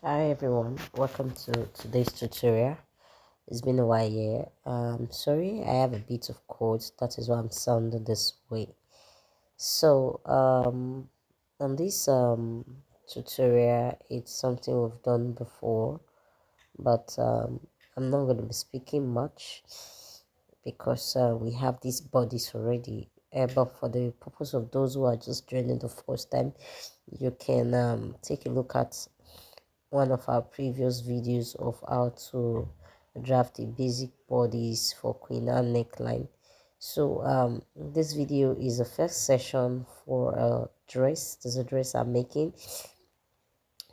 Hi everyone, welcome to today's tutorial. It's been a while here. Sorry, I have a bit of cold. That is why I'm sounding this way. So, on this tutorial, it's something we've done before, but I'm not going to be speaking much because we have these bodies already. But for the purpose of those who are just joining the first time, you can take a look at one of our previous videos of how to draft the basic bodies for queen Anne neckline. So this video is the first session for a dress. There's a dress I'm making,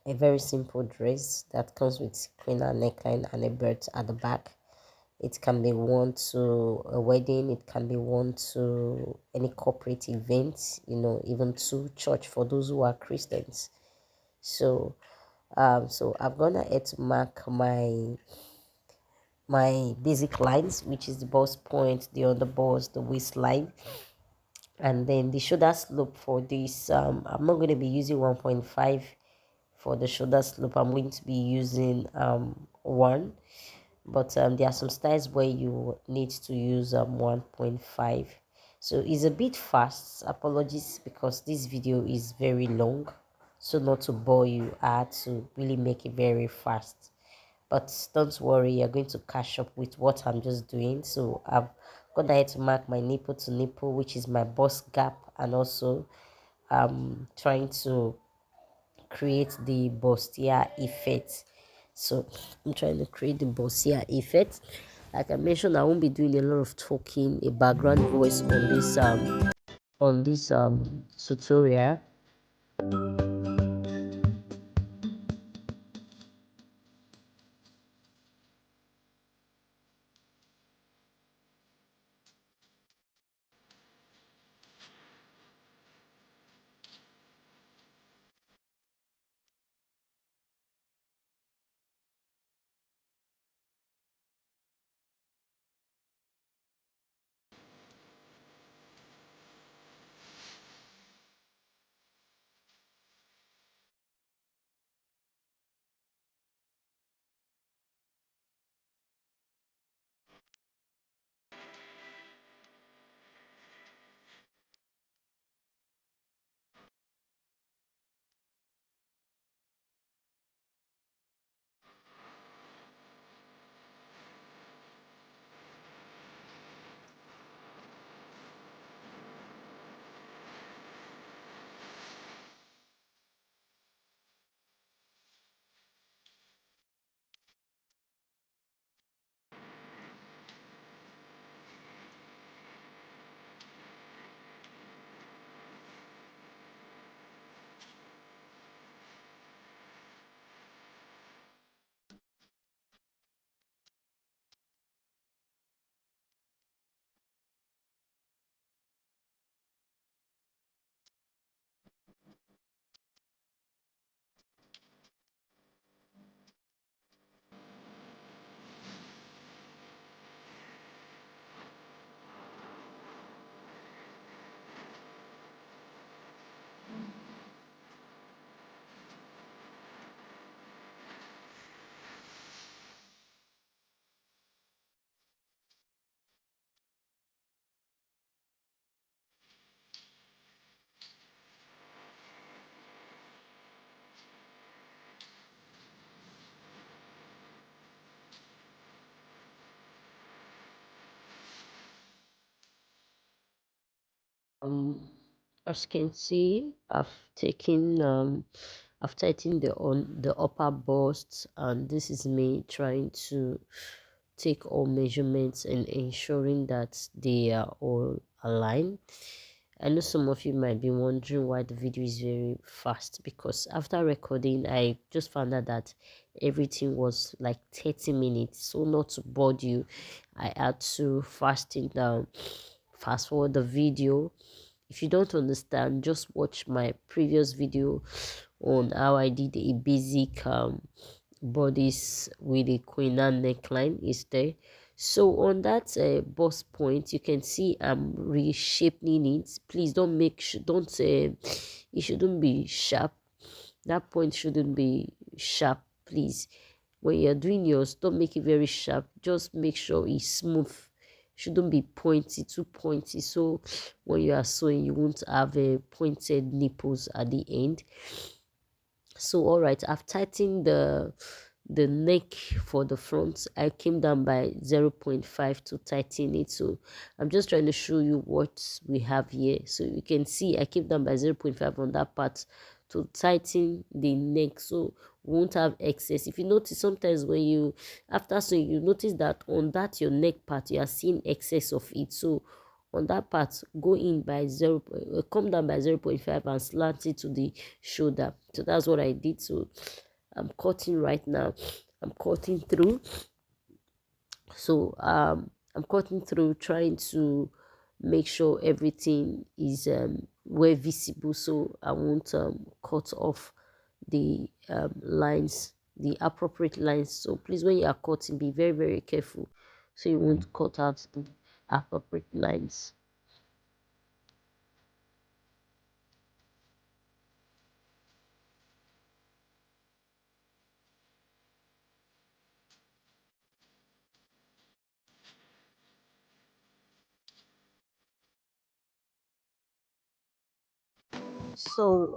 a very simple dress that comes with queen Anne neckline and a belt at the back. It can be worn to a wedding, it can be worn to any corporate event, even to church for those who are Christians. So I'm gonna add to mark my basic lines, which is the bust point, the underbust, the waistline, and then the shoulder slope. For this I'm not going to be using 1.5 for the shoulder slope. I'm going to be using 1, but there are some styles where you need to use 1.5. So it's a bit fast. Apologies because this video is very long, so not to bore you, I had to really make it very fast. But don't worry, you're going to catch up with what I'm just doing. So I've got here to mark my nipple to nipple, which is my bust gap, and also trying to create the bustier effect. So I'm trying to create the bustier effect. Like I mentioned, I won't be doing a lot of talking, a background voice on this tutorial. um as you can see, I've tightened the upper bust, and this is me trying to take all measurements and ensuring that they are all aligned. I know some of you might be wondering why the video is very fast, because after recording I just found out that everything was like 30 minutes. So not to bore you, I had to fast forward the video. If you don't understand, just watch my previous video on how I did a basic bodice with a queen Anne neckline is there. So on that bust point, you can see I'm reshaping it. Please don't it shouldn't be sharp. That point shouldn't be sharp. please, when you're doing yours, don't make it very sharp. Just make sure it's smooth. Shouldn't be pointy, too pointy, so when you are sewing you won't have a pointed nipples at the end. So all right, I've tightened the neck for the front. I came down by 0.5 to tighten it. So I'm just trying to show you what we have here. So you can see I came down by 0.5 on that part to tighten the neck, so we won't have excess. If you notice, sometimes when you after sewing, you notice that on that your neck part you are seeing excess of it. So on that part, go in by come down by 0.5 and slant it to the shoulder. So that's what I did. So I'm cutting right now. I'm cutting through. So I'm cutting through, trying to make sure everything is well visible, so I won't cut off the lines, the appropriate lines. So please, when you are cutting, be very, very careful so you won't cut out the appropriate lines. So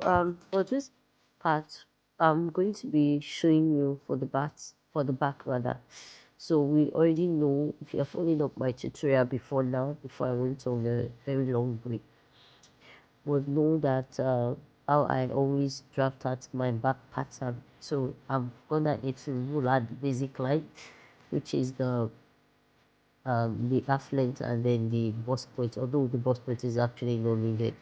for this part, I'm going to be showing you for the back rather. So we already know, if you're following up my tutorial before I went on a very long break, would know that how I always draft out my back pattern. So I'm gonna need to rule out the basic line, which is the half length and then the bust point, although the bust point is actually not needed.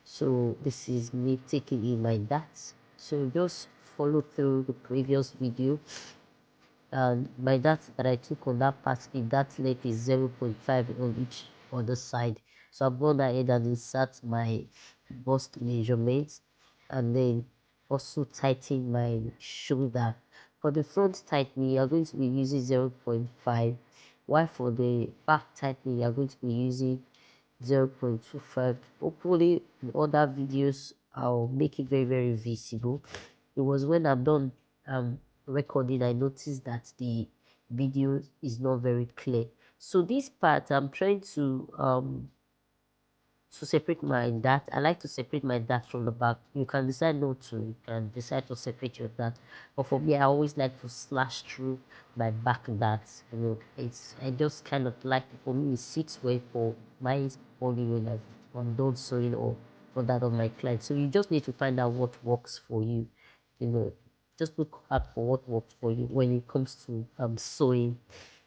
So this is me taking in my dots. So just follow through the previous video, and my dot that I took on that part, the dot length is 0.5 on each other side. So I'm going ahead and insert my bust measurements, and then also tighten my shoulder. For the front tightening, you're going to be using 0.5, while for the back tightening, you're going to be using 0.25. Hopefully in other videos I'll make it very, very visible. It was when I'm done recording I noticed that the video is not very clear. So this part I'm trying to separate my dart. I like to separate my dart from the back. You can decide not to. You can decide to separate your dart. But for me, I always like to slash through my back darts. You know, I just kind of like it. For me, it sits well for my only when I'm done sewing or for that of my client. So you just need to find out what works for you. You know, just look out for what works for you when it comes to sewing.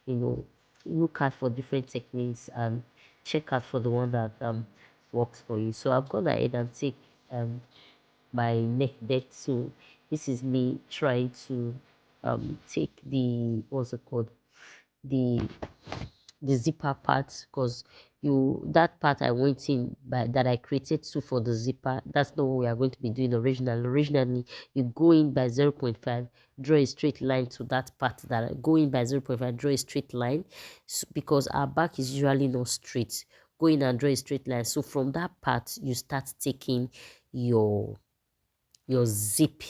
You know, look out for different techniques and check out for the one that works for you. So I've gone ahead and take my neck depth. So this is me trying to take the what's it called, the zipper part, because that part I went in by that I created two for the zipper. That's not what we are going to be doing originally. You go in by 0.5, draw a straight line to that part that I go in by 0.5, draw a straight line, because our back is usually not straight. Go in and draw a straight line. So from that part you start taking your zip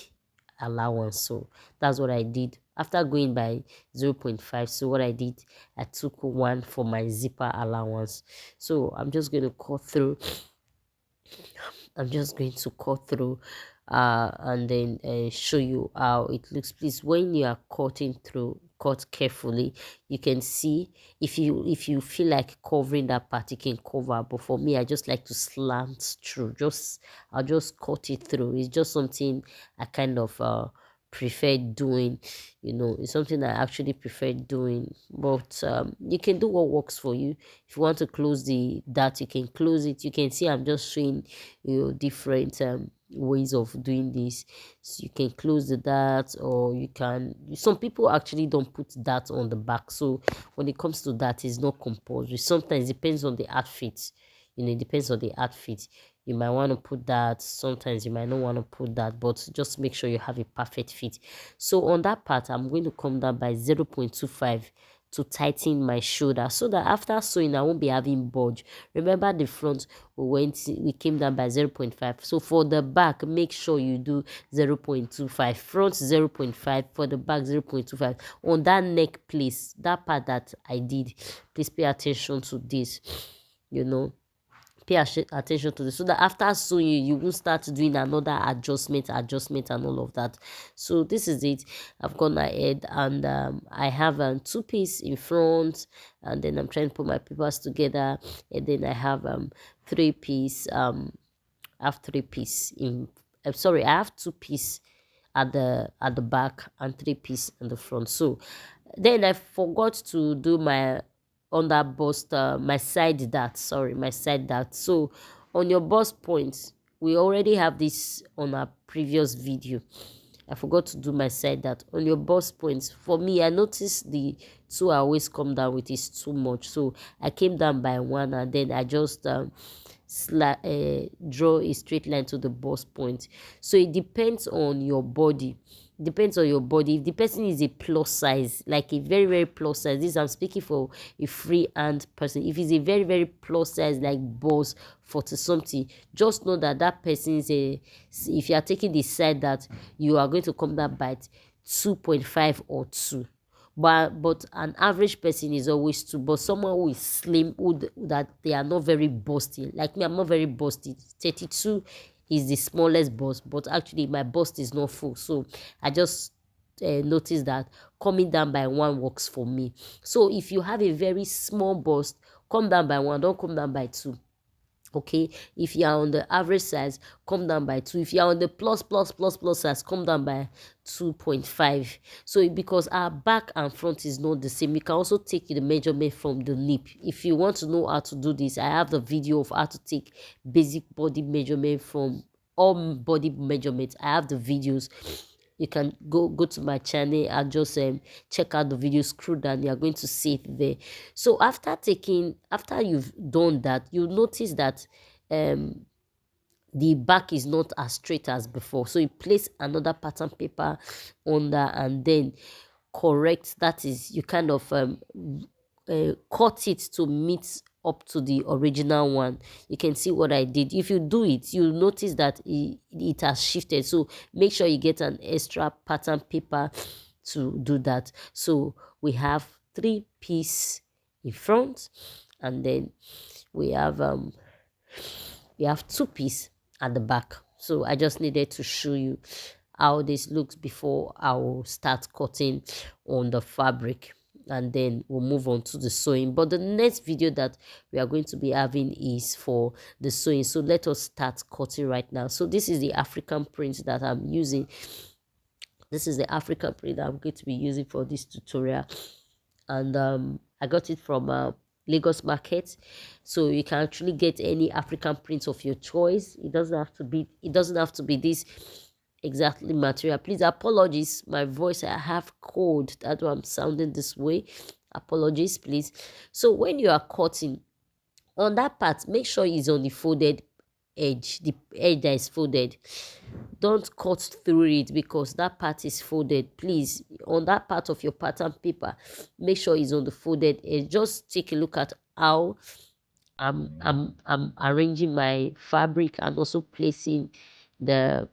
allowance. So that's what I did after going by 0.5. So what I did, I took one for my zipper allowance. So I'm just going to cut through. I'm just going to cut through and then show you how it looks. Please, when you are cutting through, cut carefully. You can see if you feel like covering that part, you can cover, but for me I just like to slant through. I'll just cut it through. It's just something I kind of prefer doing. You know, it's something I actually prefer doing, but you can do what works for you. If you want to close that, you can close it. You can see I'm just showing you different ways of doing this. So you can close the dart, or you can, some people actually don't put that on the back. So when it comes to that, it's not compulsory. Sometimes it depends on the outfit. You know, it depends on the outfit. You might want to put that, sometimes you might not want to put that, but just make sure you have a perfect fit. So on that part, I'm going to come down by 0.25. to tighten my shoulder, so that after sewing I won't be having bulge. Remember the front, we came down by 0.5. So for the back, make sure you do 0.25. Front 0.5, for the back 0.25. On that neck place, that part that I did, please pay attention to this, you know, pay attention to this, so that after sewing you will start doing another adjustment and all of that. So this is it. I've gone ahead and I have a two-piece in front, and then I'm trying to put my papers together, and then I have three-piece I have three-piece in sorry, I have two-piece at the back and three-piece in the front. So then I forgot to do my under bust, my side dart, sorry, my side dart. So on your bust points, we already have this on our previous video. I forgot to do my side dart on your bust points. For me, I noticed the two I always come down with is too much, so I came down by one, and then I just draw a straight line to the bust point. So it depends on your body. If the person is a plus size, like a very very plus size, this I'm speaking for a free hand person. If he's a very very plus size, like boss 40 something, just know that that person is a, if you are taking the side that you are going to come down by 2.5 or 2, but an average person is always 2. But someone who is slim, that they are not very busty, like me, I'm not very busty. 32 is the smallest bust, but actually my bust is not full, so I just notice that coming down by 1 works for me. So if you have a very small bust, come down by 1, don't come down by 2. Okay, if you are on the average size, come down by 2. If you are on the plus size, come down by 2.5. So because our back and front is not the same, you can also take the measurement from the lip. If you want to know how to do this, I have the video of how to take basic body measurement from all body measurements. I have the videos. You can go to my channel and just check out the video, scroll down, you are going to see it there. So after you've done that, you notice that the back is not as straight as before. So you place another pattern paper under, and then correct, that is, you kind of cut it to meet up to the original one. You can see what I did. If you do it, you'll notice that it has shifted. So make sure you get an extra pattern paper to do that. So we have 3-piece in front, and then we have 2-piece at the back. So I just needed to show you how this looks before I will start cutting on the fabric, and then we'll move on to the sewing. But the next video that we are going to be having is for the sewing. So let us start cutting right now. So this is the African print that I'm using. This is the African print that I'm going to be using for this tutorial, and I got it from Lagos market. So you can actually get any African print of your choice. It doesn't have to be this exactly material. Please, apologies, my voice, I have cold, that's why I'm sounding this way. Apologies, please. So when you are cutting on that part, make sure it's on the folded edge, the edge that is folded. Don't cut through it because that part is folded. Please, on that part of your pattern paper, make sure it's on the folded edge. Just take a look at how I'm arranging my fabric, and also placing the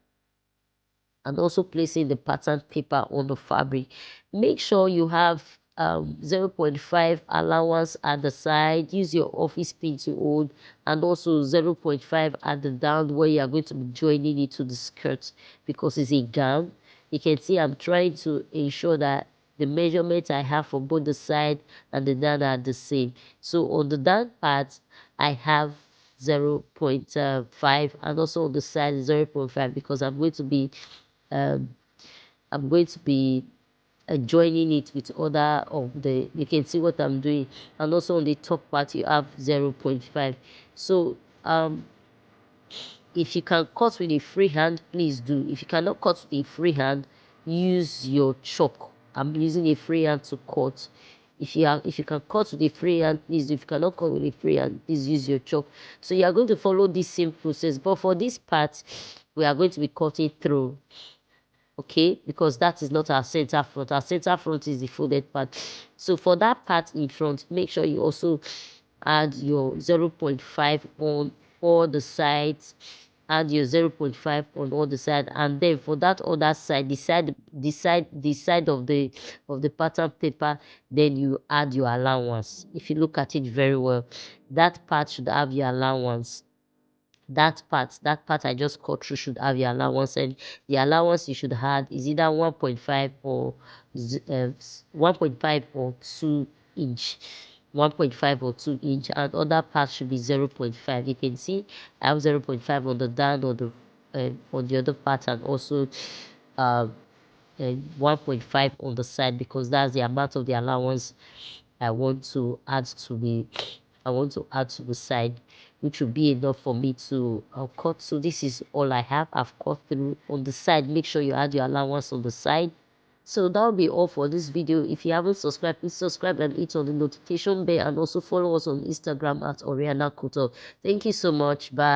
pattern paper on the fabric. Make sure you have 0.5 allowance at the side. Use your office pin to hold, and also 0.5 at the down where you are going to be joining it to the skirt, because it's a gown. You can see I'm trying to ensure that the measurements I have for both the side and the down are the same. So on the down part, I have 0.5, and also on the side 0.5, because um, I'm going to be joining it with other of the, you can see what I'm doing. And also on the top part you have 0.5. So if you can cut with a free hand, please do. If you cannot cut with a free hand, use your chalk. I'm using a free hand to cut. If you can cut with a free hand, please do. If you cannot cut with a free hand, please use your chalk. So you are going to follow this same process, but for this part we are going to be cutting through. okay, because that is not our center front. Our center front is the folded part. So for that part in front, make sure you also add your 0.5 on all the sides, add your 0.5 on all the side, and then for that other side, the side of the pattern paper, then you add your allowance. If you look at it very well, that part should have your allowance. That part I just cut through should have your allowance, and the allowance you should have is either 1.5 or 1.5 or 2 inch. 1.5 or 2 inch, and other part should be 0.5. You can see I have 0.5 on the down on the other part, and also uh, 1.5 on the side, because that's the amount of the allowance I want to add to the side, which will be enough for me to cut. So this is all I have. I've cut through on the side. Make sure you add your allowance on the side. So that'll be all for this video. If you haven't subscribed, please subscribe and hit on the notification bell, and also follow us on Instagram at Oriana Couture. Thank you so much. Bye.